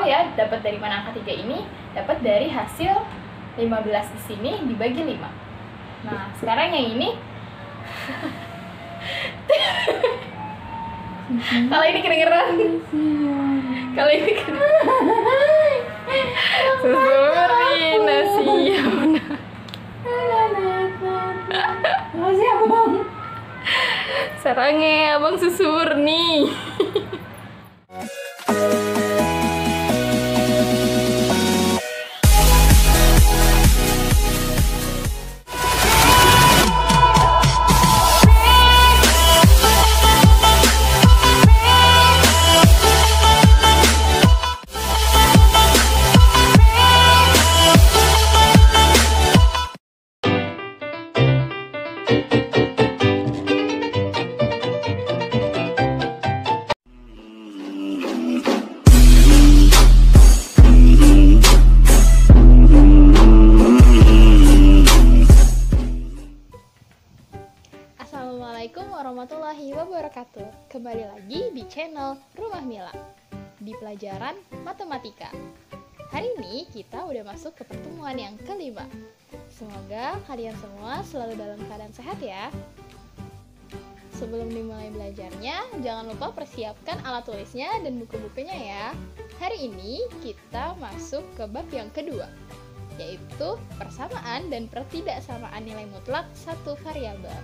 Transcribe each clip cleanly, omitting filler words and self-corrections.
soal ya, dapat dari mana angka 3 ini? Dapat dari hasil 15 di sini dibagi 5. Nah, sekarang yang ini kalau ini kedengeran. Kalau ini kedengeran. Susuri nasi. Makasih abang. Sarangnya abang susur nih. Assalamualaikum warahmatullahi wabarakatuh. Kembali lagi di channel Rumah Mila di pelajaran matematika. Hari ini kita udah masuk ke pertemuan yang kelima. Semoga kalian semua selalu dalam keadaan sehat ya. Sebelum dimulai belajarnya, jangan lupa persiapkan alat tulisnya dan buku-bukunya ya. Hari ini kita masuk ke bab yang kedua, yaitu persamaan dan pertidaksamaan nilai mutlak satu variabel.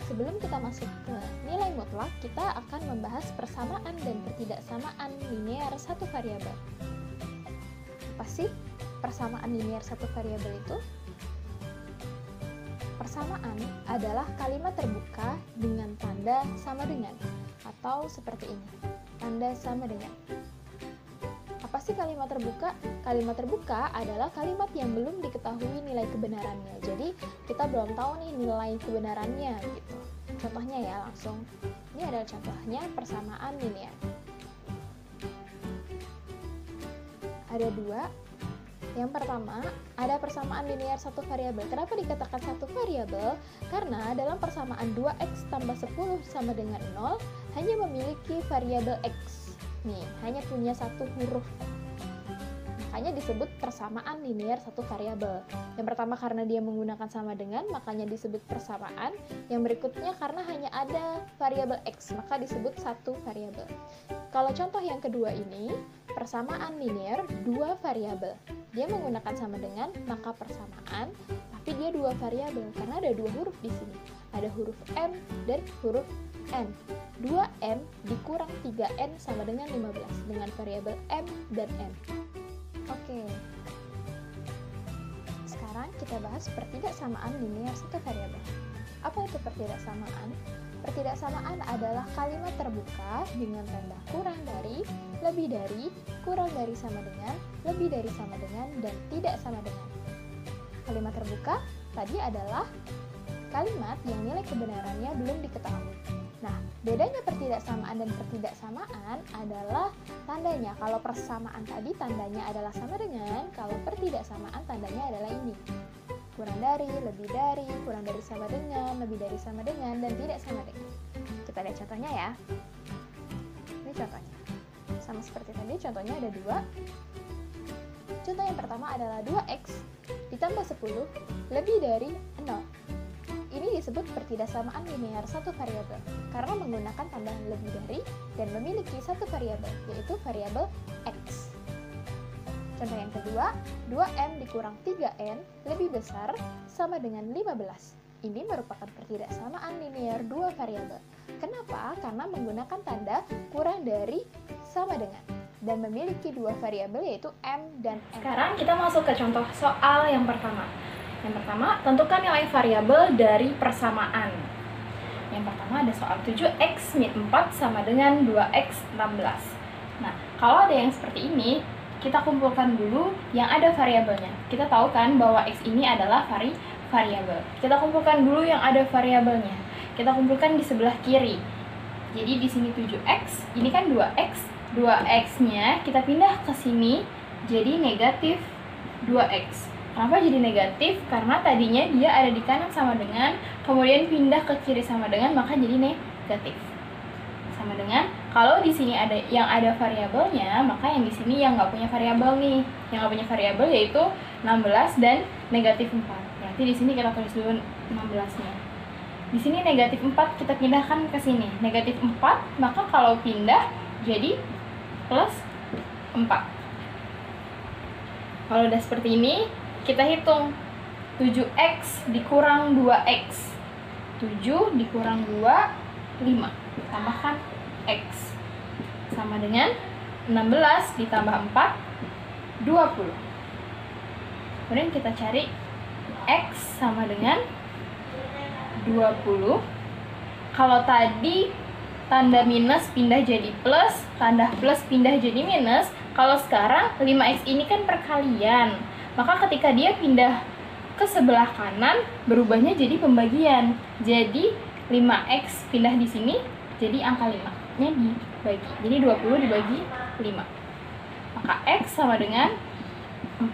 Sebelum kita masuk ke nilai mutlak, kita akan membahas persamaan dan pertidaksamaan linear satu variabel. Apa sih persamaan linear satu variabel itu? Persamaan adalah kalimat terbuka dengan tanda sama dengan, atau seperti ini, tanda sama dengan. Apa sih kalimat terbuka? Kalimat terbuka adalah kalimat yang belum diketahui nilai kebenarannya. Jadi kita belum tahu nih nilai kebenarannya gitu. Contohnya ya langsung. Ini adalah contohnya persamaan linear. Ada dua. Yang pertama, ada persamaan linear satu variabel. Kenapa dikatakan satu variabel? Karena dalam persamaan 2x tambah 10 sama dengan 0 hanya memiliki variabel x. Nih, hanya punya satu huruf. Makanya disebut persamaan linear satu variabel. Yang pertama karena dia menggunakan sama dengan, makanya disebut persamaan. Yang berikutnya karena hanya ada variabel x, maka disebut satu variabel. Kalau contoh yang kedua ini, persamaan linear dua variabel. Dia menggunakan sama dengan, maka persamaan, tapi dia dua variabel karena ada dua huruf di sini. Ada huruf m dan huruf n. 2m dikurang 3n sama dengan 15 dengan variabel m dan n. Oke. Sekarang kita bahas pertidaksamaan linear satu variabel. Apa itu pertidaksamaan? Pertidaksamaan adalah kalimat terbuka dengan tanda kurang dari, lebih dari, kurang dari sama dengan, lebih dari sama dengan, dan tidak sama dengan. Kalimat terbuka tadi adalah kalimat yang nilai kebenarannya belum diketahui. Nah, bedanya pertidaksamaan dan pertidaksamaan adalah tandanya. Kalau persamaan tadi tandanya adalah sama dengan, kalau pertidaksamaan tandanya adalah ini. Kurang dari, lebih dari, kurang dari sama dengan, lebih dari sama dengan, dan tidak sama dengan. Kita lihat contohnya ya. Ini contohnya. Sama seperti tadi, contohnya ada dua. Contoh yang pertama adalah 2x ditambah 10 lebih dari 0. Ini disebut pertidaksamaan linear satu variabel karena menggunakan tanda lebih dari dan memiliki satu variabel, yaitu variabel x. Contoh yang kedua, 2m dikurang 3n lebih besar sama dengan 15. Ini merupakan pertidaksamaan linear dua variabel. Kenapa? Karena menggunakan tanda kurang dari sama dengan dan memiliki dua variabel yaitu m dan n. Sekarang kita masuk ke contoh soal yang pertama. Yang pertama, tentukan nilai variabel dari persamaan. Yang pertama ada soal 7x min 4 sama dengan 2x 16. Nah, kalau ada yang seperti ini, kita kumpulkan dulu yang ada variabelnya. Kita tahu kan bahwa x ini adalah variabel. Kita kumpulkan dulu yang ada variabelnya. Kita kumpulkan di sebelah kiri. Jadi di sini 7x, ini kan 2x. 2x-nya kita pindah ke sini, jadi negatif 2x. Kenapa jadi negatif? Karena tadinya dia ada di kanan sama dengan, kemudian pindah ke kiri sama dengan, maka jadi negatif. Sama dengan, Kalau di sini ada yang ada variabelnya, maka yang di sini yang nggak punya variabel nih. Yang nggak punya variabel yaitu 16 dan negatif 4. Berarti di sini kita tulis dulu 16-nya. Di sini negatif 4 kita pindahkan ke sini. Negatif 4, maka kalau pindah jadi plus 4. Kalau udah seperti ini, kita hitung 7x dikurang 2x. 7 dikurang 2, 5. Tambahkan x. Sama dengan 16 ditambah 4, 20. Kemudian kita cari x sama dengan 20. Kalau tadi tanda minus pindah jadi plus, tanda plus pindah jadi minus. Kalau sekarang 5x ini kan perkalian, maka ketika dia pindah ke sebelah kanan, berubahnya jadi pembagian. Jadi 5x pindah di sini, jadi angka 5-nya dibagi. Jadi 20 dibagi 5. Maka x sama dengan 4.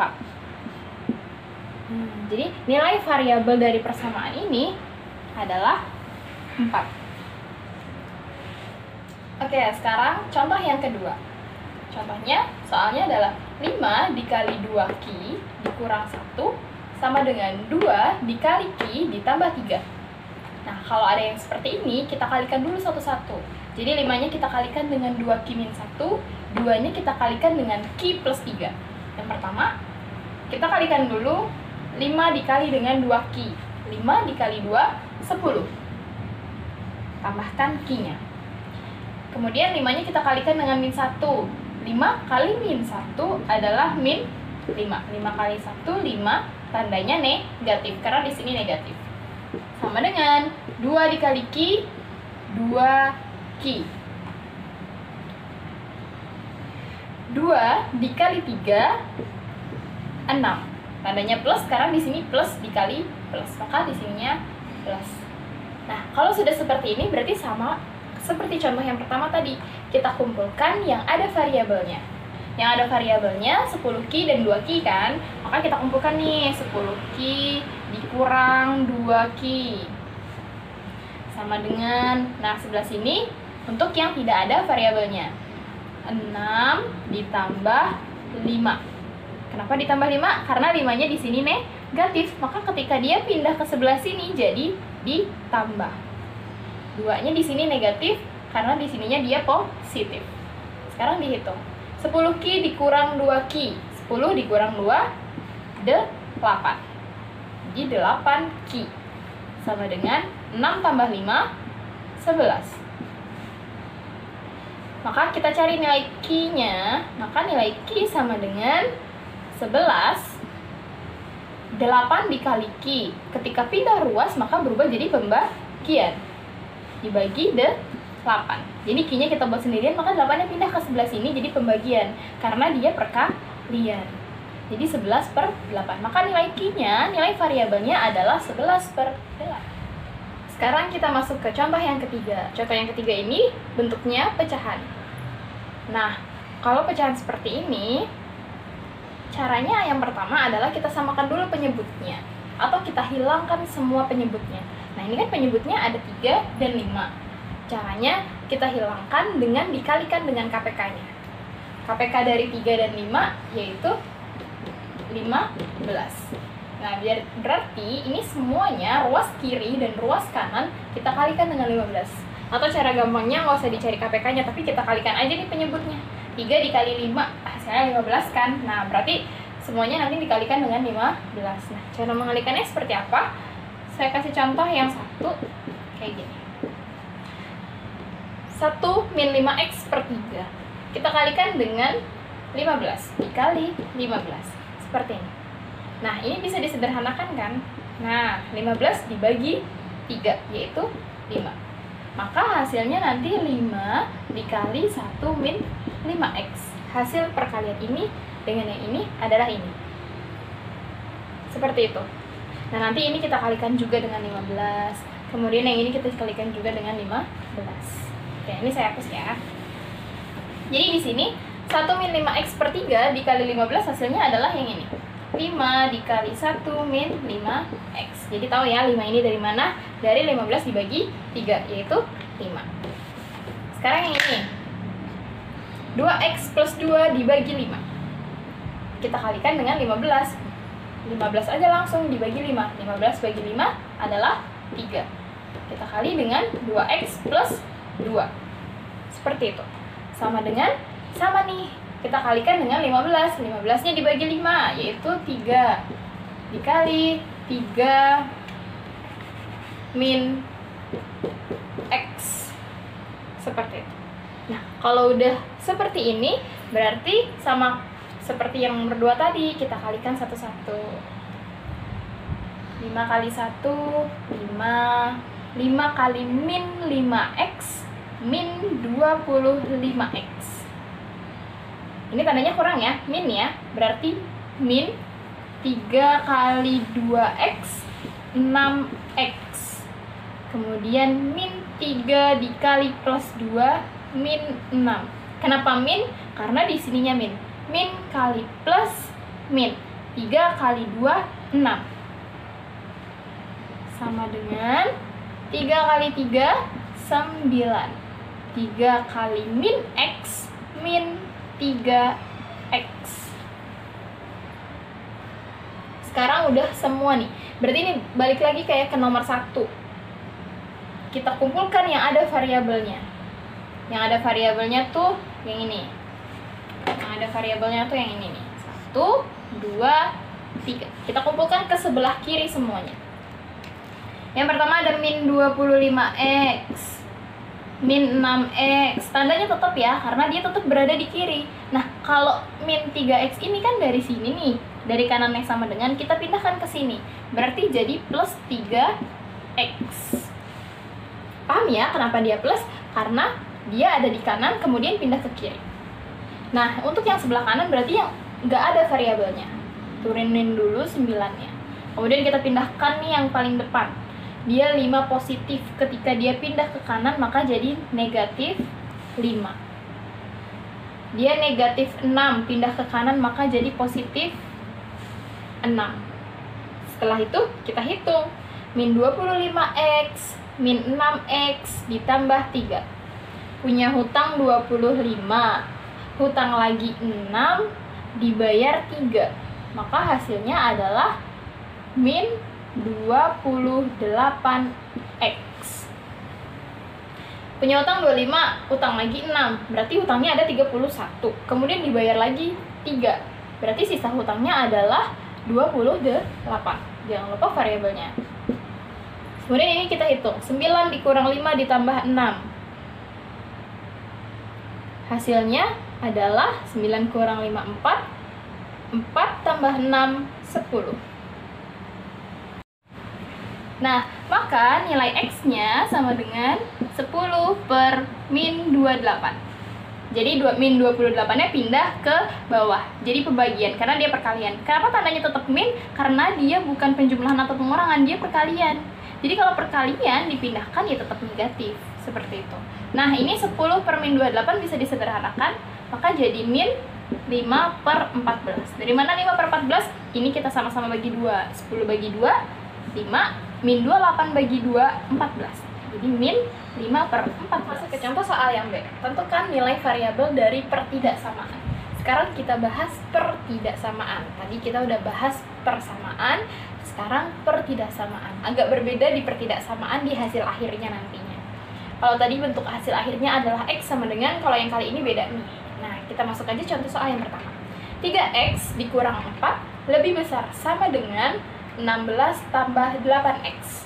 Jadi nilai variabel dari persamaan ini adalah 4. Oke, sekarang contoh yang kedua. Contohnya, soalnya adalah 5 dikali 2Q dikurang 1 sama dengan 2 dikali Q ditambah 3. Nah, kalau ada yang seperti ini, kita kalikan dulu satu-satu. Jadi 5-nya kita kalikan dengan 2Q min 1, 2-nya kita kalikan dengan Q plus 3. Yang pertama, kita kalikan dulu 5 dikali dengan 2Q. 5 dikali 2, 10. Tambahkan Q-nya. Kemudian 5-nya kita kalikan dengan min 1. 5 kali min 1 adalah min 5. 5 kali 1, 5. Tandanya negatif, karena di sini negatif. Sama dengan 2 dikali Q, 2Q. 2 dikali 3, 6. Tandanya plus, karena di sini plus dikali plus, maka di sininya plus. Nah, kalau sudah seperti ini berarti sama seperti contoh yang pertama tadi. Kita kumpulkan yang ada variabelnya. Yang ada variabelnya 10Q dan 2Q kan? Maka kita kumpulkan nih 10Q dikurang 2Q. Sama dengan, nah sebelah sini untuk yang tidak ada variabelnya. 6 ditambah 5. Kenapa ditambah 5? Karena 5-nya di sini negatif. Maka ketika dia pindah ke sebelah sini jadi ditambah. 2-nya di sini negatif karena di sininya dia positif. Sekarang dihitung. 10Q dikurang 2Q. 10 dikurang 2, 8. Jadi 8Q. Sama dengan 6 tambah 5, 11. Maka kita cari nilai Q-nya. Maka nilai Q sama dengan 11. 8 dikali Q. Ketika pindah ruas maka berubah jadi pembagian. Dibagi 8. Jadi Q-nya kita buat sendirian, maka 8-nya pindah ke sebelah sini jadi pembagian. Karena dia perkalian. Jadi 11 per 8. Maka nilai Q-nya, nilai variabelnya adalah 11 per 8. Sekarang kita masuk ke contoh yang ketiga. Contoh yang ketiga ini bentuknya pecahan. Nah, kalau pecahan seperti ini, caranya yang pertama adalah kita samakan dulu penyebutnya. Atau kita hilangkan semua penyebutnya. Nah, ini kan penyebutnya ada 3 dan 5. Caranya kita hilangkan dengan dikalikan dengan KPK-nya. KPK dari 3 dan 5 yaitu 15. Nah, berarti ini semuanya ruas kiri dan ruas kanan kita kalikan dengan 15. Atau cara gampangnya nggak usah dicari KPK-nya, tapi kita kalikan aja nih penyebutnya. 3 dikali 5, hasilnya 15 kan? Nah, berarti semuanya nanti dikalikan dengan 15. Nah, cara mengalikannya seperti apa? Saya kasih contoh yang satu, kayak gini. 1 min 5x per 3. Kita kalikan dengan 15 dikali 15. Seperti ini. Nah, ini bisa disederhanakan kan? Nah, 15 dibagi 3, yaitu 5. Maka hasilnya nanti 5 dikali 1 min 5x. Hasil perkalian ini dengan yang ini adalah ini. Seperti itu. Nah, nanti ini kita kalikan juga dengan 15. Kemudian yang ini kita kalikan juga dengan 15. Oke, ini saya hapus ya. Jadi di sini 1 min 5x per 3 dikali 15 hasilnya adalah yang ini. 5 dikali 1 min 5x. Jadi tahu ya 5 ini dari mana? Dari 15 dibagi 3, yaitu 5. Sekarang yang ini. 2x plus 2 dibagi 5. Kita kalikan dengan 15. 15 aja langsung dibagi 5. 15 bagi 5 adalah 3. Kita kali dengan 2x plus 2. Seperti itu. Sama nih. Kita kalikan dengan 15. 15-nya dibagi 5, yaitu 3. Dikali 3 min x. Seperti itu. Nah, kalau udah seperti ini, berarti sama seperti yang nomor 2 tadi, kita kalikan satu-satu. 5 kali 1, 5. 5 kali min 5x, min 25x. Ini tandanya kurang ya, min ya. Berarti min 3 kali 2x, 6x. Kemudian min 3 dikali plus 2, min 6. Kenapa min? Karena di sininya min. Min kali plus min. 3 kali 2, 6. Sama dengan 3 kali 3, 9. 3 kali min x, min 3x. Sekarang udah semua nih. Berarti ini balik lagi kayak ke nomor 1. Kita kumpulkan yang ada variabelnya. Yang ada variabelnya tuh yang ini. Yang ada variabelnya tuh yang ini nih. 1, 2, 3. Kita kumpulkan ke sebelah kiri semuanya. Yang pertama ada min 25x, min 6x. Tandanya tetap ya, karena dia tetap berada di kiri. Nah, kalau min 3x ini kan dari sini nih, dari kanan yang sama dengan, kita pindahkan ke sini. Berarti jadi plus 3x. Paham ya kenapa dia plus? Karena dia ada di kanan, kemudian pindah ke kiri. Nah, untuk yang sebelah kanan berarti yang nggak ada variabelnya. Turunin dulu 9-nya. Kemudian kita pindahkan nih yang paling depan. Dia 5 positif. Ketika dia pindah ke kanan, maka jadi negatif 5. Dia negatif 6. Pindah ke kanan, maka jadi positif 6. Setelah itu, kita hitung. Min 25x, min 6x, ditambah 3. Punya hutang 25. Hutang lagi 6, dibayar 3. Maka hasilnya adalah min 28x. Punya hutang 25, hutang lagi 6. Berarti hutangnya ada 31. Kemudian dibayar lagi 3. Berarti sisa hutangnya adalah 28. Jangan lupa variabelnya. Kemudian ini kita hitung. 9 dikurang 5 ditambah 6. Hasilnya adalah 9 kurang 5, 4. 4 tambah 6, 10. Nah, maka nilai x-nya sama dengan 10 per min 28. Jadi min 28-nya pindah ke bawah. Jadi pembagian, karena dia perkalian. Kenapa tandanya tetap min? Karena dia bukan penjumlahan atau pengurangan, dia perkalian. Jadi kalau perkalian dipindahkan ya tetap negatif. Seperti itu. Nah, ini 10 per min 28 bisa disederhanakan. Maka jadi min 5 per 14. Dari mana 5 per 14? Ini kita sama-sama bagi 2. 10 bagi 2, 5. Min 28 bagi 2, 14. Jadi min 5 per 4. Masuk ke contoh soal yang B. Tentukan nilai variabel dari pertidaksamaan. Sekarang kita bahas pertidaksamaan. Tadi kita udah bahas persamaan, sekarang pertidaksamaan. Agak berbeda di pertidaksamaan di hasil akhirnya nantinya. Kalau tadi bentuk hasil akhirnya adalah x sama dengan, kalau yang kali ini beda nih. Nah, kita masuk aja contoh soal yang pertama. 3x dikurang 4 lebih besar sama dengan 16 tambah 8x.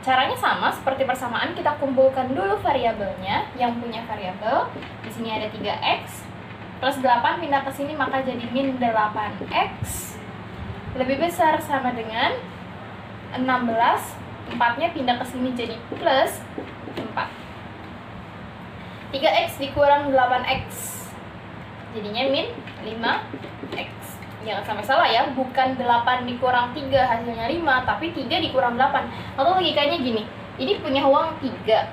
Caranya sama seperti persamaan, kita kumpulkan dulu variabelnya. Yang punya variabel di sini ada 3x plus 8 pindah ke sini maka jadi min 8x lebih besar sama dengan 16. 4-nya pindah ke sini jadi plus 4. 3x dikurang 8x jadinya min 5x. Jangan sampai salah ya, bukan 8 dikurang 3 hasilnya 5, tapi 3 dikurang 8. Atau logikanya gini, ini punya uang 3,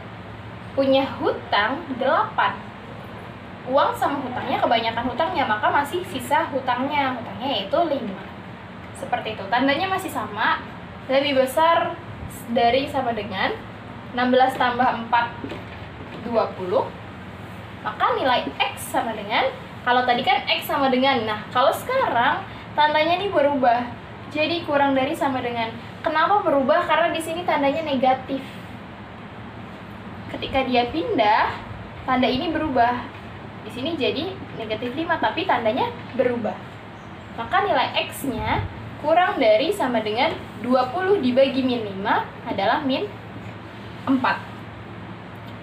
punya hutang 8. Uang sama hutangnya, kebanyakan hutangnya, maka masih sisa hutangnya yaitu 5. Seperti itu, tandanya masih sama, lebih besar dari sama dengan 16 tambah 4, 20. Maka nilai X sama dengan, kalau tadi kan X sama dengan, nah kalau sekarang tandanya ini berubah, jadi kurang dari sama dengan. Kenapa berubah? Karena di sini tandanya negatif. Ketika dia pindah, tanda ini berubah. Di sini jadi negatif 5, tapi tandanya berubah. Maka nilai X-nya kurang dari sama dengan 20 dibagi min 5 adalah min 4.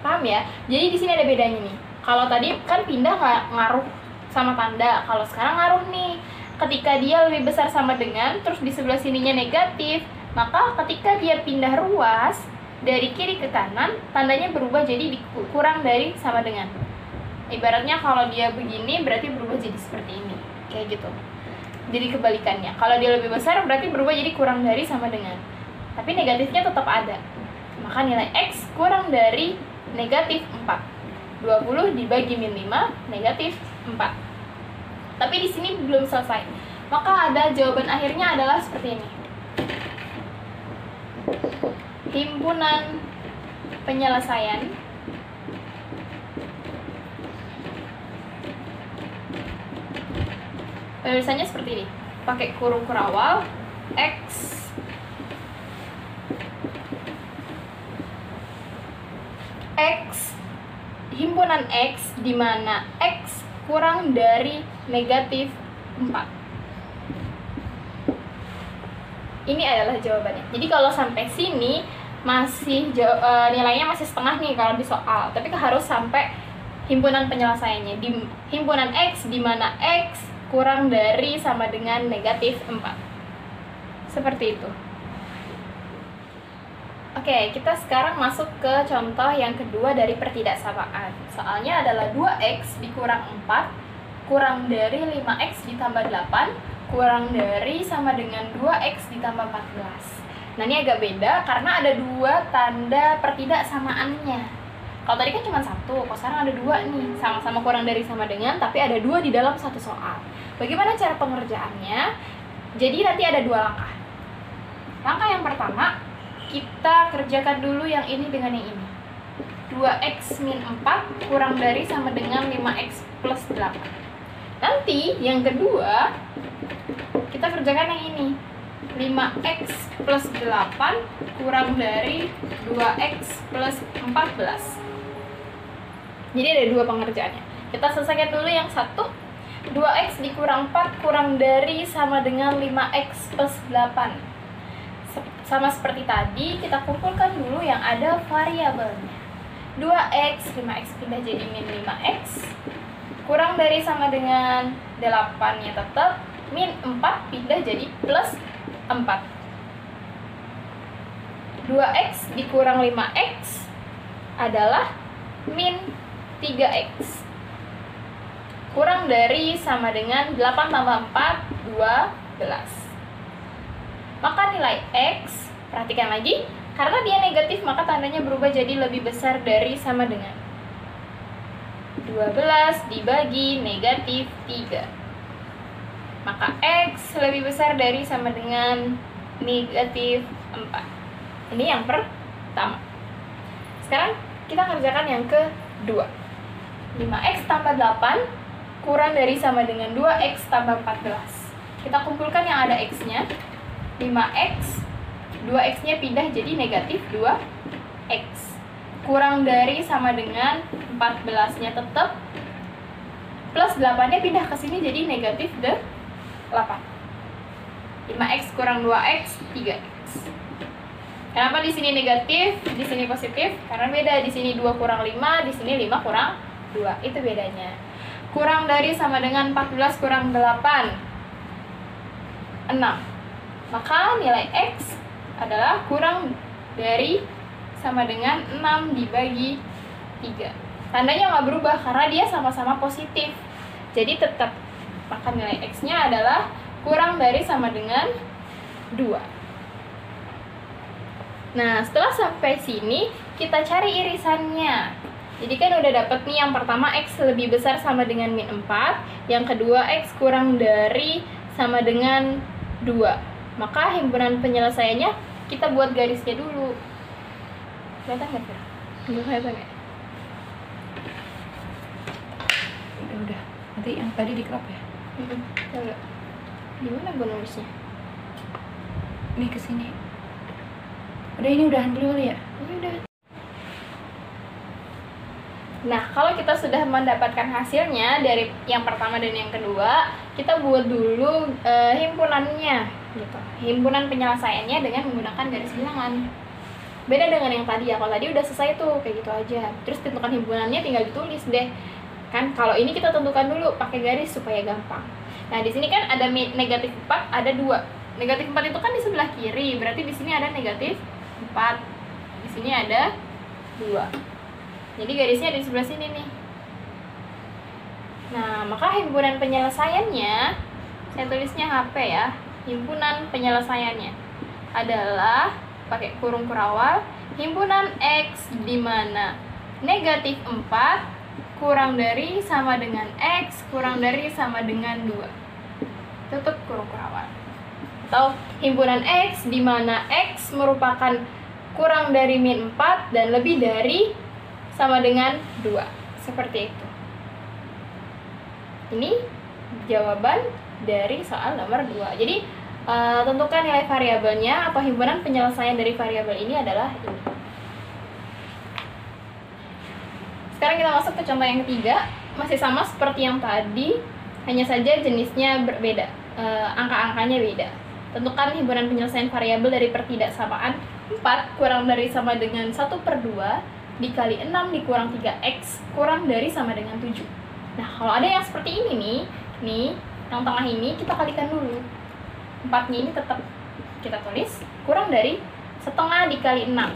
Paham ya? Jadi di sini ada bedanya nih. Kalau tadi kan pindah nggak ngaruh sama tanda, kalau sekarang ngaruh nih. Ketika dia lebih besar sama dengan, terus di sebelah sininya negatif, maka ketika dia pindah ruas dari kiri ke kanan, tandanya berubah jadi kurang dari sama dengan. Ibaratnya kalau dia begini, berarti berubah jadi seperti ini, kayak gitu. Jadi kebalikannya, kalau dia lebih besar berarti berubah jadi kurang dari sama dengan, tapi negatifnya tetap ada. Maka nilai X kurang dari negatif 4. 20 dibagi min 5 negatif 4. Tapi di sini belum selesai. Maka ada jawaban akhirnya adalah seperti ini. Himpunan penyelesaian penulisannya seperti ini. Pakai kurung kurawal X himpunan X di mana X kurang dari negatif 4. Ini adalah jawabannya. Jadi kalau sampai sini masih nilainya masih setengah nih kalau di soal, tapi harus sampai himpunan penyelesaiannya di himpunan X di mana X kurang dari sama dengan negatif 4. Seperti itu. Oke, kita sekarang masuk ke contoh yang kedua dari pertidaksamaan. Soalnya adalah 2X dikurang 4 kurang dari 5X ditambah 8 kurang dari sama dengan 2X ditambah 14. Nah, ini agak beda karena ada dua tanda pertidaksamaannya. Kalau tadi kan cuma satu, kalau sekarang ada dua nih, sama-sama kurang dari sama dengan, tapi ada dua di dalam satu soal. Bagaimana cara pengerjaannya? Jadi nanti ada dua langkah. Langkah yang pertama, kita kerjakan dulu yang ini dengan yang ini. 2X min 4 kurang dari sama dengan 5X plus 8. Nanti yang kedua, kita kerjakan yang ini. 5X plus 8 kurang dari 2X plus 14. Jadi ada dua pengerjaannya. Kita selesaikan dulu yang satu. 2X dikurang 4 kurang dari sama dengan 5X plus 8. Sama seperti tadi, kita kumpulkan dulu yang ada variabelnya. 2X, 5X pindah jadi min 5X kurang dari sama dengan 8-nya tetap, min 4 pindah jadi plus 4. 2X dikurang 5X adalah min 3X kurang dari sama dengan 8 tambah 4, 12. Maka nilai X, perhatikan lagi, karena dia negatif maka tandanya berubah jadi lebih besar dari sama dengan 12 dibagi negatif 3. Maka X lebih besar dari sama dengan negatif 4. Ini yang pertama. Sekarang kita kerjakan yang kedua. 5X tambah 8 kurang dari sama dengan 2X tambah 14. Kita kumpulkan yang ada X-nya. 5X, 2X-nya pindah jadi negatif 2X kurang dari sama dengan 14-nya tetap, plus 8-nya pindah ke sini jadi negatif 8. 5X kurang 2X, 3X. Kenapa di sini negatif, di sini positif? Karena beda, di sini 2 kurang 5, di sini 5 kurang 2. Itu bedanya. Kurang dari sama dengan 14 kurang 8, 6. Maka nilai X adalah kurang dari sama dengan 6 dibagi 3. Tandanya nggak berubah karena dia sama-sama positif. Jadi tetap, maka nilai X-nya adalah kurang dari sama dengan 2. Nah, setelah sampai sini, kita cari irisannya. Jadi kan udah dapet nih, yang pertama X lebih besar sama dengan min 4, yang kedua X kurang dari sama dengan 2. Maka himpunan penyelesaiannya kita buat garisnya dulu. Kelihatan nggak, Fir? Nggak kelihatan ya? udah. Nanti yang tadi di crop ya. Coba. Gimana gue nulisnya? Nih ke sini. Udah, ini udahan dulu kali ya? Ini udah. Nah, kalau kita sudah mendapatkan hasilnya dari yang pertama dan yang kedua, kita buat dulu himpunannya gitu. Himpunan penyelesaiannya dengan menggunakan garis bilangan. Beda dengan yang tadi ya. Kalau tadi udah selesai tuh kayak gitu aja. Terus tentukan himpunannya tinggal ditulis deh. Kan kalau ini kita tentukan dulu pakai garis supaya gampang. Nah, di sini kan ada negatif 4, ada 2. Negatif 4 itu kan di sebelah kiri, berarti di sini ada negatif 4. Di sini ada 2. Jadi garisnya di sebelah sini nih. Nah, maka himpunan penyelesaiannya, saya tulisnya HP ya. Himpunan penyelesaiannya adalah pakai kurung kurawal, himpunan X di mana negatif 4 kurang dari sama dengan X kurang dari sama dengan 2. Tutup kurung kurawal. Atau himpunan X di mana X merupakan kurang dari min 4 dan lebih dari sama dengan 2. Seperti itu. Ini jawaban dari soal nomor 2. Jadi tentukan nilai variabelnya atau himpunan penyelesaian dari variabel ini adalah ini. Sekarang kita masuk ke contoh yang ketiga. Masih sama seperti yang tadi, hanya saja jenisnya berbeda, angka-angkanya beda. Tentukan himpunan penyelesaian variabel dari pertidaksamaan 4 kurang dari sama dengan 1/2 dikali 6 dikurang 3x kurang dari sama dengan 7. Nah, kalau ada yang seperti ini nih, yang tengah ini kita kalikan dulu. 4-nya ini tetap kita tulis kurang dari setengah dikali 6.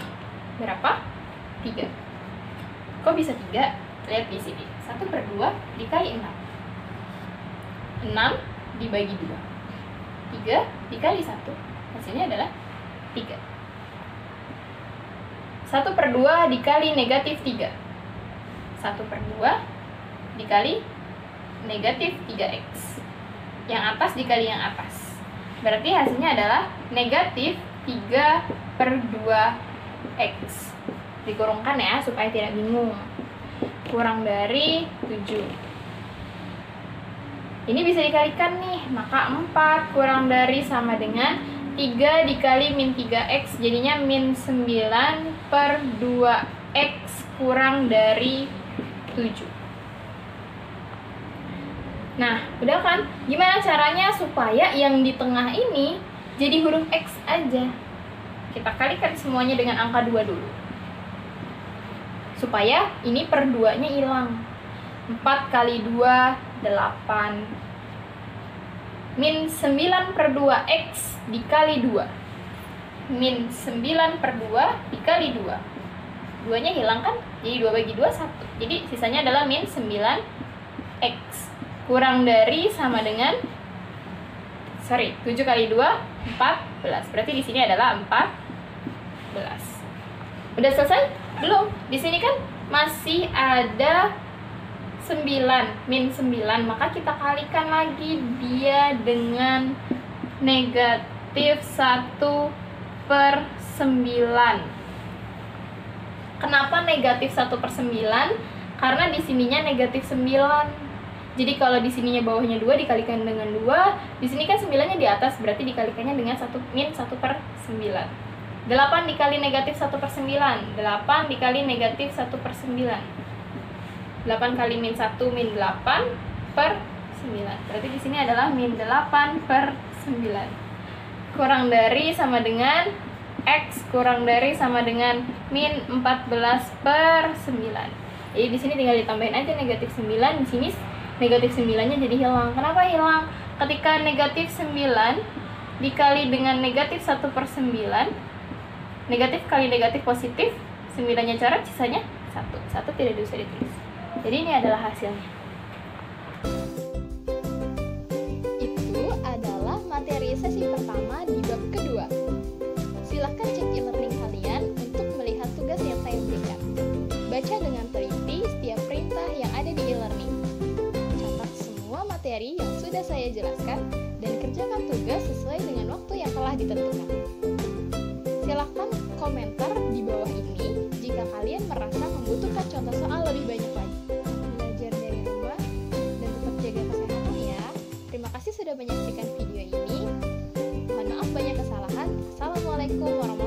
Berapa? 3. Kok bisa 3? Lihat di sini. 1/2 dikali 6. 6 dibagi 2. 3 dikali 1. Hasilnya adalah 3. 1/2 dikali negatif 3. 1/2 dikali negatif 3x. Yang atas dikali yang atas. Berarti hasilnya adalah negatif 3/2x. Dikurungkan ya supaya tidak bingung. Kurang dari 7. Ini bisa dikalikan nih, maka 4 kurang dari sama dengan 3 dikali min 3x, jadinya min 9/2x kurang dari 7. Nah, udah kan? Gimana caranya supaya yang di tengah ini jadi huruf x aja? Kita kalikan semuanya dengan angka 2 dulu. Supaya ini per 2-nya hilang. 4 kali 2, 8. Min 9/2x dikali 2. Min 9/2 dikali 2. 2-nya hilang kan? Jadi 2 bagi 2, 1. Jadi sisanya adalah min 9x. Kurang dari sama dengan 7 kali 2, 14. Berarti di sini adalah 14. Udah selesai? Belum. Di sini kan masih ada 9, min 9. Maka kita kalikan lagi dia dengan negatif 1/9. Kenapa negatif 1/9? Karena di sininya negatif 9. Jadi kalau di sininya bawahnya 2 dikalikan dengan 2, di sini kan 9-nya di atas, berarti dikalikannya dengan min 1/9. 8 dikali negatif 1/9. 8 dikali negatif 1/9. 8 kali min 1 min 8/9. Berarti di sini adalah min 8/9. Kurang dari sama dengan x kurang dari sama dengan min 14/9. Jadi di sini tinggal ditambahin aja negatif 9, di sini negatif 9-nya jadi hilang. Kenapa hilang? Ketika negatif 9 dikali dengan negatif 1/9, negatif kali negatif positif, 9-nya coret, sisanya 1. 1 tidak bisa ditulis. Jadi ini adalah hasilnya. Itu adalah materi sesi pertama di bab kedua. Silahkan cek e-learning kalian untuk melihat tugas yang saya berikan. Baca dengan teliti setiap perintah yang ada di e-learning. Catat semua materi yang sudah saya jelaskan dan kerjakan tugas sesuai dengan waktu yang telah ditentukan. Silahkan komentar di bawah ini jika kalian merasa membutuhkan contoh soal lebih banyak lagi. Belajar dari rumah, kasih sudah menyaksikan video ini. Mohon maaf banyak kesalahan. Assalamualaikum warahmatullahi wabarakatuh.